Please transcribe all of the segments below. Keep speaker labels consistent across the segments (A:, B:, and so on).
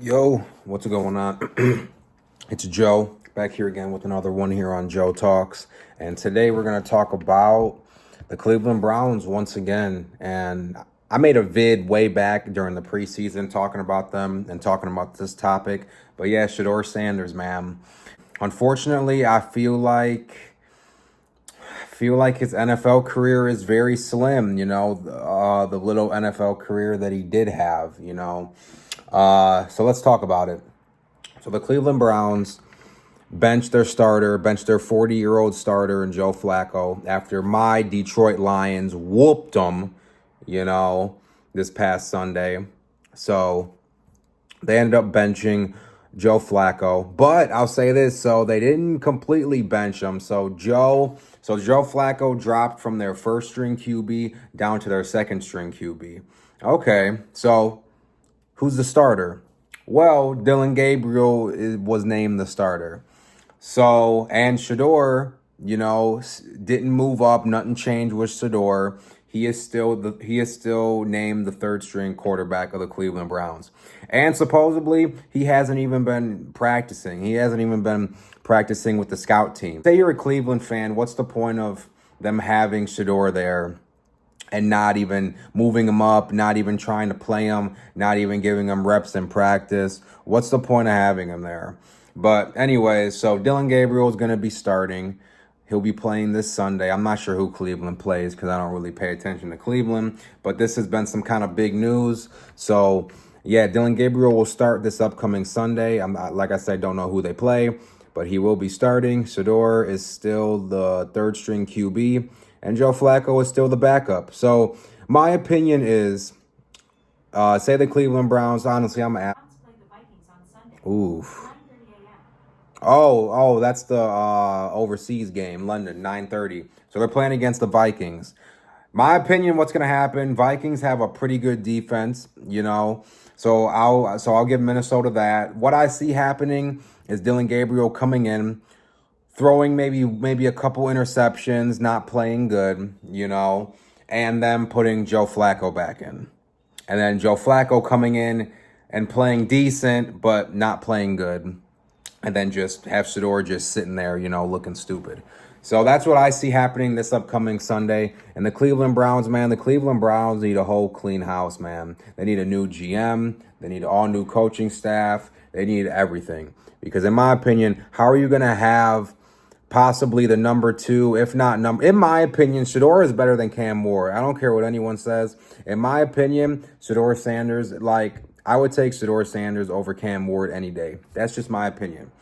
A: Yo, what's going on? It's Joe back here again with another one here on Joe Talks. And today we're going to talk about the Cleveland Browns once again. And I made a vid way back during the preseason talking about them and talking about this topic. But yeah, Shedeur Sanders, man. Unfortunately, I feel like his NFL career is very slim, the little NFL career that he did have. So let's talk about it. So the Cleveland Browns benched their 40-year-old starter in Joe Flacco after my Detroit Lions whooped them, this past Sunday. So they ended up benching Joe Flacco. But I'll say this, so they didn't completely bench him. So Joe Flacco dropped from their first string QB down to their second string QB. Okay, so who's the starter? Well, Dillon Gabriel was named the starter. So, and Shedeur, didn't move up. Nothing changed with Shedeur. He is still named the third string quarterback of the Cleveland Browns. And supposedly, he hasn't even been practicing. He hasn't even been practicing with the scout team. Say you're a Cleveland fan, what's the point of them having Shedeur there and not even moving him up, not even trying to play him, not even giving him reps in practice? What's the point of having him there? But anyways, so Dillon Gabriel is going to be starting. He'll be playing this Sunday. I'm not sure who Cleveland plays because I don't really pay attention to Cleveland. But this has been some kind of big news. So, yeah, Dillon Gabriel will start this upcoming Sunday. Like I said, don't know who they play, but he will be starting. Shedeur is still the third string QB, and Joe Flacco is still the backup. So my opinion is, say the Cleveland Browns. Honestly, I'm at. Oof. Oh, that's the overseas game, London, 9:30. So they're playing against the Vikings. My opinion, what's going to happen? Vikings have a pretty good defense, So I'll give Minnesota that. What I see happening is Dillon Gabriel coming in, throwing maybe a couple interceptions, not playing good, and then putting Joe Flacco back in. And then Joe Flacco coming in and playing decent, but not playing good. And then just have Shedeur just sitting there, looking stupid. So that's what I see happening this upcoming Sunday. And the Cleveland Browns, man, need a whole clean house, man. They need a new GM. They need all new coaching staff. They need everything. Because in my opinion, how are you going to have possibly the number two, if not number... In my opinion, Shedeur is better than Cam Ward. I don't care what anyone says. In my opinion, Shedeur Sanders, I would take Shedeur Sanders over Cam Ward any day. That's just my opinion.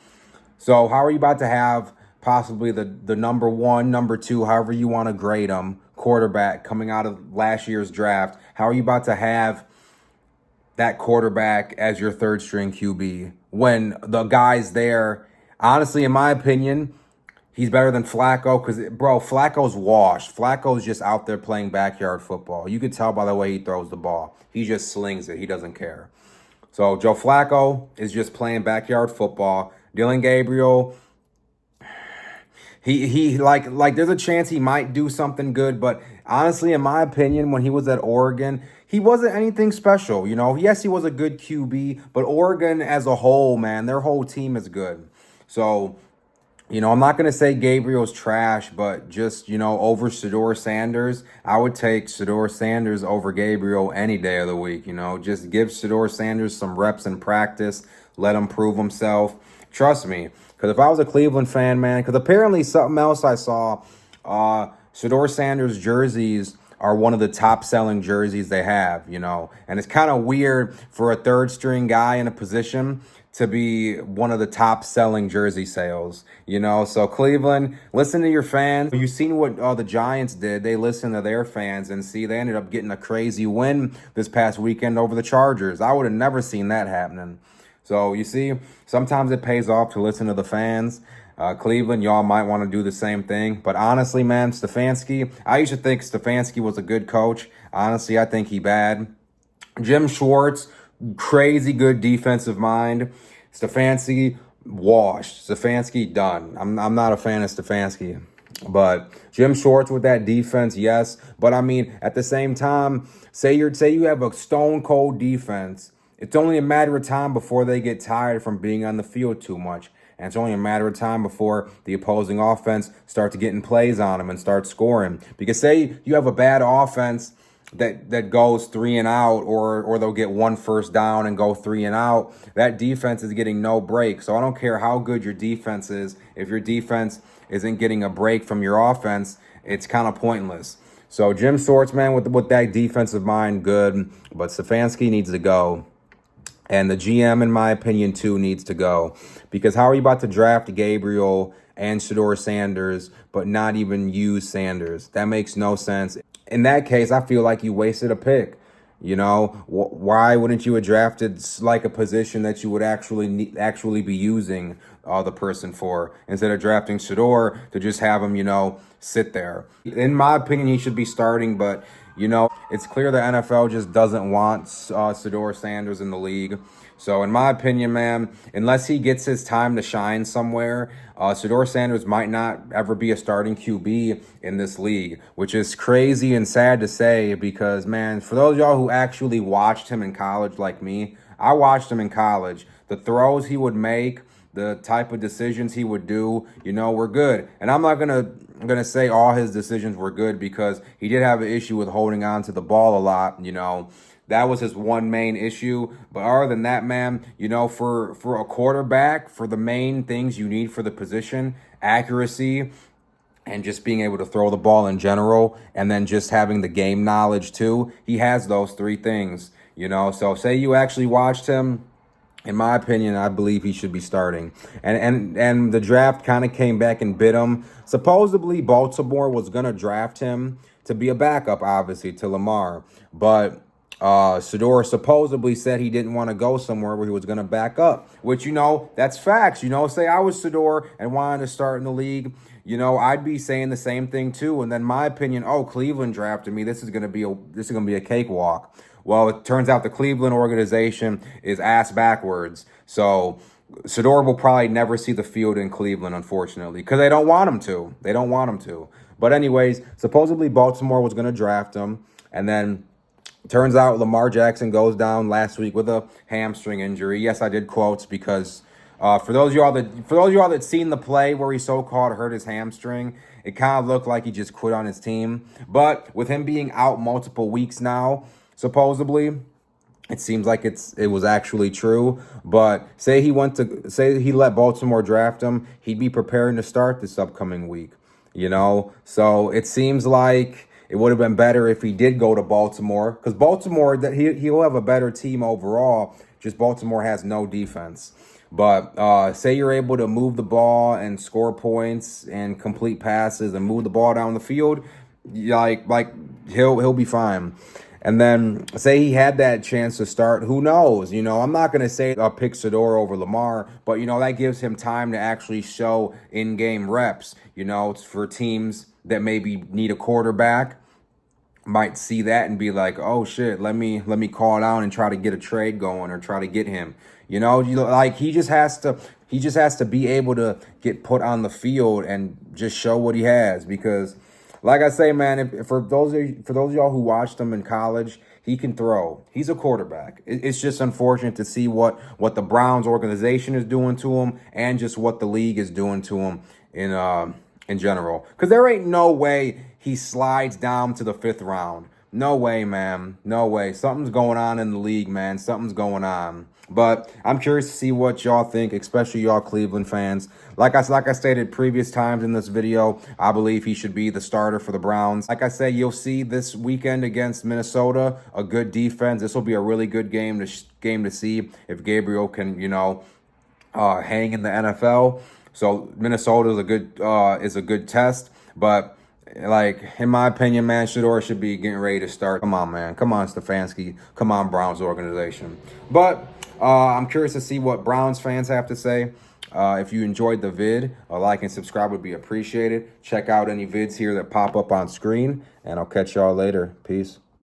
A: So how are you about to have possibly the number one, number two, however you want to grade them, quarterback coming out of last year's draft? How are you about to have that quarterback as your third string QB when the guy's there? Honestly, in my opinion, he's better than Flacco because, Flacco's washed. Flacco's just out there playing backyard football. You could tell by the way he throws the ball. He just slings it. He doesn't care. So Joe Flacco is just playing backyard football. Dillon Gabriel, he there's a chance he might do something good, but honestly, in my opinion, when he was at Oregon, he wasn't anything special. Yes, he was a good QB, but Oregon as a whole, man, their whole team is good. So, I'm not going to say Gabriel's trash, but just, over Shedeur Sanders, I would take Shedeur Sanders over Gabriel any day of the week. Just give Shedeur Sanders some reps in practice, let him prove himself. Trust me, because if I was a Cleveland fan, man, because apparently something else I saw, Shedeur Sanders jerseys are one of the top selling jerseys they have, and it's kind of weird for a third string guy in a position to be one of the top selling jersey sales, So Cleveland, listen to your fans. You've seen what the Giants did. They listened to their fans and they ended up getting a crazy win this past weekend over the Chargers. I would have never seen that happening. So you see, sometimes it pays off to listen to the fans. Cleveland, y'all might want to do the same thing. But honestly, man, Stefanski, I used to think Stefanski was a good coach. Honestly, I think he bad. Jim Schwartz, crazy good defensive mind. Stefanski, washed. Stefanski, done. I'm not a fan of Stefanski. But Jim Schwartz with that defense, yes. But I mean, at the same time, say you have a stone cold defense It's only a matter of time before they get tired from being on the field too much. And it's only a matter of time before the opposing offense starts getting plays on them and start scoring. Because say you have a bad offense that goes 3-and-out, or they'll get one first down and go 3-and-out. That defense is getting no break. So I don't care how good your defense is. If your defense isn't getting a break from your offense, it's kind of pointless. So Jim Sorts, man, with that defensive mind, good. But Stefanski needs to go. And the GM, in my opinion, too, needs to go. Because how are you about to draft Gabriel and Shedeur Sanders, but not even use Sanders? That makes no sense. In that case, I feel like you wasted a pick. You know, why wouldn't you have drafted like a position that you would actually be using the person for, instead of drafting Shedeur to just have him, sit there? In my opinion, he should be starting, but it's clear the NFL just doesn't want Shedeur Sanders in the league. So in my opinion, man, unless he gets his time to shine somewhere, Shedeur Sanders might not ever be a starting QB in this league, which is crazy and sad to say because, man, for those of y'all who actually watched him in college like me, I watched him in college. The throws he would make, the type of decisions he would do, were good. And I'm not gonna say all his decisions were good because he did have an issue with holding on to the ball a lot, That was his one main issue. But other than that, man, for a quarterback, for the main things you need for the position, accuracy and just being able to throw the ball in general, and then just having the game knowledge too, he has those three things, So say you actually watched him. In my opinion, I believe he should be starting. And the draft kind of came back and bit him. Supposedly, Baltimore was going to draft him to be a backup, obviously, to Lamar. But Shedeur supposedly said he didn't want to go somewhere where he was going to back up, which, that's facts. Say I was Shedeur and wanted to start in the league, I'd be saying the same thing too. And then my opinion, Cleveland drafted me. This is going to be a cakewalk. Well, it turns out the Cleveland organization is ass backwards. So Shedeur will probably never see the field in Cleveland, unfortunately, because they don't want him to. They don't want him to. But anyways, supposedly Baltimore was going to draft him. And then turns out Lamar Jackson goes down last week with a hamstring injury. Yes, I did quotes because for those of y'all that seen the play where he so-called hurt his hamstring, it kind of looked like he just quit on his team. But with him being out multiple weeks now, supposedly, it seems like it was actually true. But say he let Baltimore draft him, he'd be preparing to start this upcoming week. So it seems like it would have been better if he did go to Baltimore, because Baltimore, that he'll have a better team overall. Just Baltimore has no defense. But say you're able to move the ball and score points and complete passes and move the ball down the field, like he'll be fine. And then say he had that chance to start, who knows? I'm not going to say I'll pick Shedeur over Lamar, but, that gives him time to actually show in-game reps. It's for teams that maybe need a quarterback, might see that and be like, oh, shit, let me call it out and try to get a trade going or try to get him. He just has to be able to get put on the field and just show what he has because – like I say, man, for those of y'all who watched him in college, he can throw. He's a quarterback. It's just unfortunate to see what the Browns organization is doing to him and just what the league is doing to him in general. Because there ain't no way he slides down to the 5th round. No way, man. No way. Something's going on in the league, man. Something's going on. But I'm curious to see what y'all think, especially y'all Cleveland fans. Like I stated previous times in this video, I believe he should be the starter for the Browns. Like I say, you'll see this weekend against Minnesota, a good defense. This will be a really good game to see if Gabriel can, hang in the NFL. So Minnesota is a good test, but in my opinion, man, Shedeur should be getting ready to start. Come on, man. Come on, Stefanski. Come on, Browns organization. But I'm curious to see what Browns fans have to say. If you enjoyed the vid, a like and subscribe would be appreciated. Check out any vids here that pop up on screen, and I'll catch y'all later. Peace.